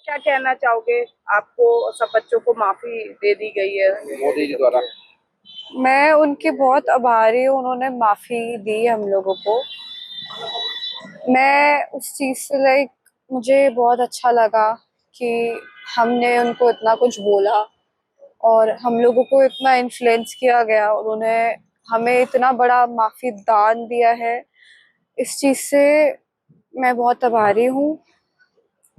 क्या कहना चाहोगे? आपको सब बच्चों को माफी दे दी गई है मोदी जी द्वारा। मैं उनकी बहुत आभारी हूँ, उन्होंने माफ़ी दी हम लोगों को। मैं उस चीज़ से मुझे बहुत अच्छा लगा कि हमने उनको इतना कुछ बोला और हम लोगों को इतना इन्फ्लुएंस किया गया। उन्होंने हमें इतना बड़ा माफ़ी दान दिया है। इस चीज़ से मैं बहुत आभारी हूँ।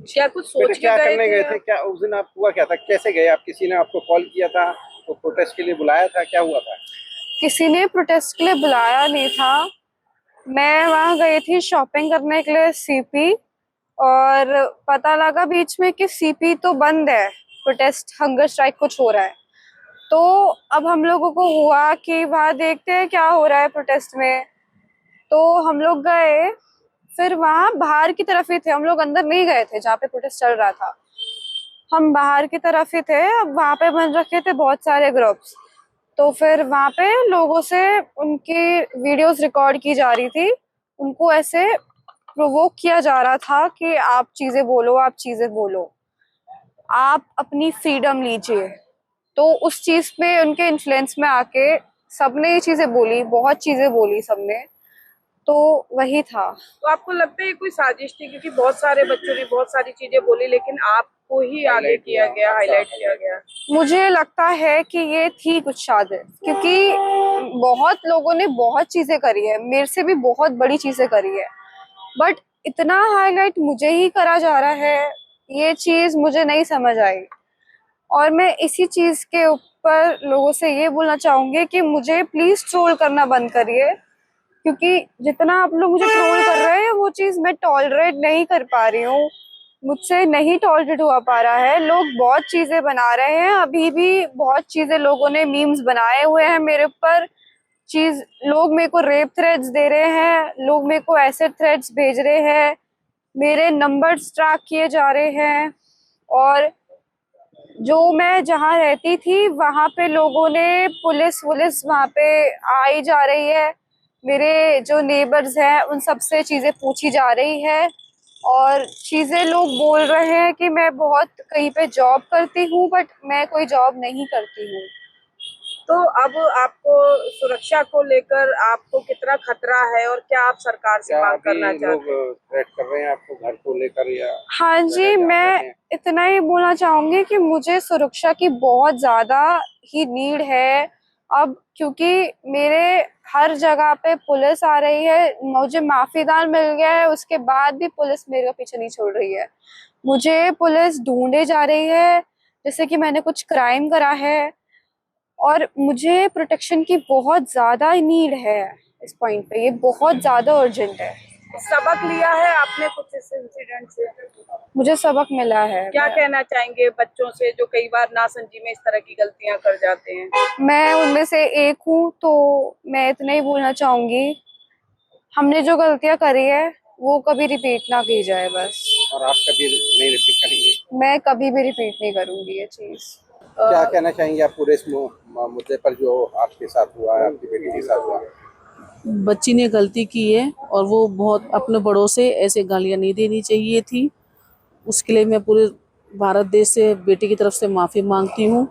क्या कुछ सोच बेटे के क्या करने गए थे? थे? क्या उस दिन आप हुआ क्या था? कैसे गए आप? किसी ने आपको कॉल किया था तो प्रोटेस्ट के लिए बुलाया था? क्या हुआ था? किसी ने प्रोटेस्ट के लिए बुलाया नहीं था। मैं वहाँ गई थी शॉपिंग करने के लिए सीपी, और पता लगा बीच में कि सीपी तो बंद है, प्रोटेस्ट हंगर स्ट्राइक कुछ हो रहा है। तो अब हम लोगों को हुआ कि वहाँ देखते हैं क्या हो रहा है प्रोटेस्ट में। तो हम लोग गए, फिर वहाँ बाहर की तरफ ही थे, हम लोग अंदर नहीं गए थे जहाँ पे प्रोटेस्ट चल रहा था। हम बाहर की तरफ ही थे। अब वहाँ पे बन रखे थे बहुत सारे ग्रुप्स, तो फिर वहाँ पे लोगों से उनकी वीडियोस रिकॉर्ड की जा रही थी। उनको ऐसे प्रोवोक किया जा रहा था कि आप चीजें बोलो, आप चीजें बोलो, आप अपनी फ्रीडम लीजिए। तो उस चीज पे उनके इन्फ्लुएंस में आके सबने ये चीजें बोली, बहुत चीजें बोली सबने। तो वही था। तो आपको लगता है ये कोई साजिश थी? क्योंकि बहुत सारे बच्चों ने बहुत सारी चीजें बोली, लेकिन आपको ही आगे किया गया, हाईलाइट किया गया। मुझे लगता है कि ये थी कुछ साजिश, क्योंकि बहुत लोगों ने बहुत चीजें करी है, मेरे से भी बहुत बड़ी चीजें करी है, बट इतना हाईलाइट मुझे ही करा जा रहा है, ये चीज मुझे नहीं समझ आई। और मैं इसी चीज के ऊपर लोगों से ये बोलना चाहूंगी कि मुझे प्लीज ट्रोल करना बंद करिए, क्योंकि जितना आप लोग मुझे ट्रोल कर रहे हैं वो चीज मैं टॉलरेट नहीं कर पा रही हूँ। मुझसे नहीं टॉलरेट हुआ पा रहा है। लोग बहुत चीजें बना रहे हैं, अभी भी बहुत चीजें लोगों ने मीम्स बनाए हुए हैं मेरे ऊपर। लोग मेरे को रेप थ्रेड्स दे रहे हैं, लोग मेरे को ऐसे थ्रेड्स भेज रहे हैं, मेरे नंबर्स ट्रैक किए जा रहे हैं। और जो मैं जहाँ रहती थी वहां पे लोगों ने पुलिस वहां पे आई जा रही है। मेरे जो नेबर्स हैं उन सब से चीजें पूछी जा रही है, और चीजें लोग बोल रहे हैं कि मैं बहुत कहीं पे जॉब करती हूँ, बट मैं कोई जॉब नहीं करती हूँ। तो अब आपको सुरक्षा को लेकर आपको कितना खतरा है, और क्या आप सरकार से क्या मांग अभी करना लोग चाहते हैं? थ्रेट कर रहे हैं आपको घर को लेकर या हाँ जी, मैं इतना ही बोलना चाहूंगी कि मुझे सुरक्षा की बहुत ज्यादा ही नीड है अब, क्योंकि मेरे हर जगह पे पुलिस आ रही है। मुझे माफीदान मिल गया है, उसके बाद भी पुलिस मेरे पीछे नहीं छोड़ रही है। मुझे पुलिस ढूंढे जा रही है जैसे कि मैंने कुछ क्राइम करा है, और मुझे प्रोटेक्शन की बहुत ज्यादा नीड है इस पॉइंट पे। ये बहुत ज्यादा अर्जेंट है। सबक लिया है आपने कुछ इस इंसिडेंट से? मुझे सबक मिला है। क्या कहना चाहेंगे बच्चों से जो कई बार नासमझी में इस तरह की गलतियां कर जाते हैं? मैं उनमें से एक हूँ, तो मैं इतना ही बोलना चाहूंगी, हमने जो गलतियां करी है वो कभी रिपीट ना की जाए बस। और आप कभी नहीं रिपीट करेंगे? मैं कभी भी रिपीट नहीं करूंगी ये चीज। क्या कहना चाहेंगे आप पूरे इस मुद्दे पर जो आपके साथ हुआ है, आपकी बेटी के साथ हुआ? बच्ची ने गलती की है और वो बहुत अपने बड़ों से ऐसे गालियाँ नहीं देनी चाहिए थी। उसके लिए मैं पूरे भारत देश से बेटी की तरफ से माफ़ी मांगती हूँ।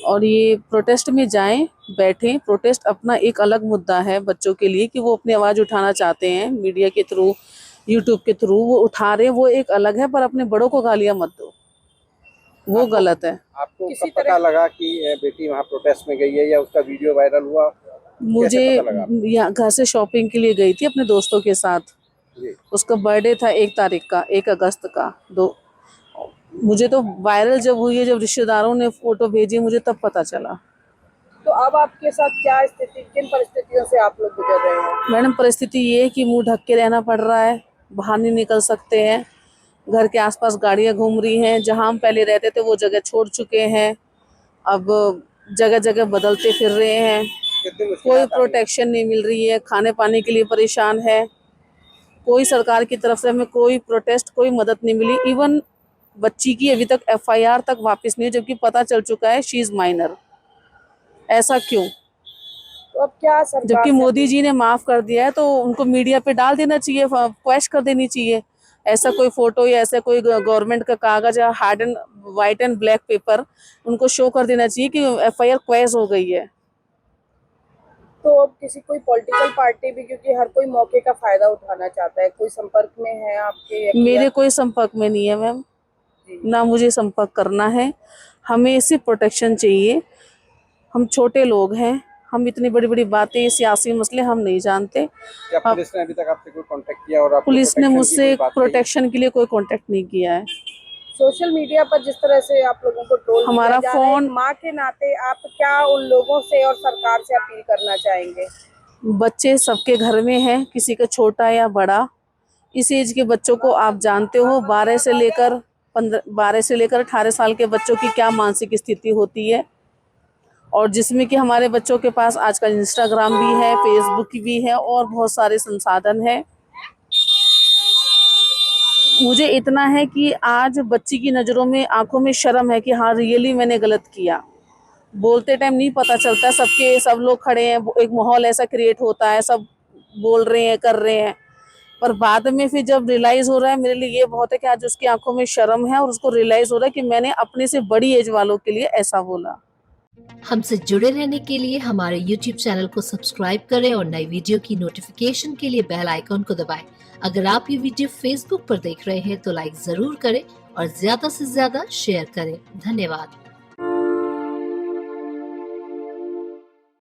और ये प्रोटेस्ट में जाएं, बैठें। प्रोटेस्ट अपना एक अलग मुद्दा है बच्चों के लिए कि वो अपनी आवाज़ उठाना चाहते हैं मीडिया के थ्रू, यूट्यूब के थ्रू वो उठा रहे हैं, वो एक अलग है, पर अपने बड़ों को गालियाँ मत दो, वो गलत है। आपको कब पता लगा कि बेटी वहाँ प्रोटेस्ट में गई है, या उसका वीडियो वायरल हुआ? मुझे कैसे पता लगा? यहाँ घर से शॉपिंग के लिए गई थी अपने दोस्तों के साथ। जी। उसका बर्थडे था 1 तारीख का, 1 अगस्त का। मुझे तो वायरल जब हुई है, जब रिश्तेदारों ने फोटो भेजी, मुझे तब पता चला। तो अब आपके साथ क्या स्थिति, किन परिस्थितियों से आप लोग गुजर रहे हैं? मैडम, परिस्थिति ये है कि मुंह ढक के रहना पड़ रहा है, बाहर नहीं निकल सकते हैं। घर के आसपास गाड़ियां घूम रही हैं, जहां हम पहले रहते थे वो जगह छोड़ चुके हैं, अब जगह जगह बदलते फिर रहे हैं। कोई प्रोटेक्शन नहीं मिल रही है, खाने पाने के लिए परेशान है। कोई सरकार की तरफ से हमें कोई प्रोटेस्ट, कोई मदद नहीं मिली। इवन बच्ची की अभी तक एफआईआर तक वापस नहीं है, जबकि पता चल चुका है शी इज माइनर। ऐसा क्यों? तो अब क्या सरकार जबकि से मोदी जी ने माफ कर दिया है, तो उनको मीडिया पे डाल देना चाहिए, क्वेश्चन कर देनी चाहिए। ऐसा कोई फोटो या ऐसा कोई गवर्नमेंट का कागज या hard and white and black pepper उनको शो कर देना चाहिए कि एफआईआर क्वैश हो गई है। तो अब किसी कोई पॉलिटिकल पार्टी भी, क्योंकि हर कोई मौके का फायदा उठाना चाहता है, कोई संपर्क में है आपके या मेरे कोई संपर्क में नहीं है मैम, जी। ना मुझे संपर्क करना है। हमें सिर्फ प्रोटेक्शन चाहिए। हम छोटे लोग हैं, हम इतनी बड़ी बड़ी बातें सियासी मसले हम नहीं जानते। क्या पुलिस ने अभी तक आपसे कोई कांटेक्ट किया और आपको पुलिस ने protection की मुझसे कोई बात कही? प्रोटेक्शन के लिए कोई कांटेक्ट नहीं किया है। सोशल मीडिया पर जिस तरह से आप लोगों को ट्रोल हमारा किया जा रहा है, फोन- एक माँ के नाते आप क्या उन लोगों से और सरकार से अपील करना चाहेंगे? बच्चे सबके घर में हैं, किसी का छोटा या बड़ा। इस एज के बच्चों को आप जानते हो, 12 से लेकर 18 साल के बच्चों की क्या मानसिक स्थिति होती है, और जिसमें कि हमारे बच्चों के पास आजकल इंस्टाग्राम भी है, फेसबुक भी है और बहुत सारे संसाधन हैं। मुझे इतना है कि आज बच्ची की नज़रों में, आंखों में शर्म है कि हाँ रियली मैंने गलत किया। बोलते टाइम नहीं पता चलता, सब लोग खड़े हैं, एक माहौल ऐसा क्रिएट होता है, सब बोल रहे हैं, कर रहे हैं, पर बाद में फिर जब रियलाइज हो रहा है, मेरे लिए ये बहुत है कि आज उसकी आंखों में शर्म है और उसको रियलाइज हो रहा है कि मैंने अपने से बड़ी एज वालों के लिए ऐसा बोला। हमसे जुड़े रहने के लिए हमारे YouTube चैनल को सब्सक्राइब करें और नई वीडियो की नोटिफिकेशन के लिए बेल आइकॉन को दबाएं। अगर आप ये वीडियो Facebook पर देख रहे हैं तो लाइक जरूर करें और ज्यादा से ज्यादा शेयर करें। धन्यवाद।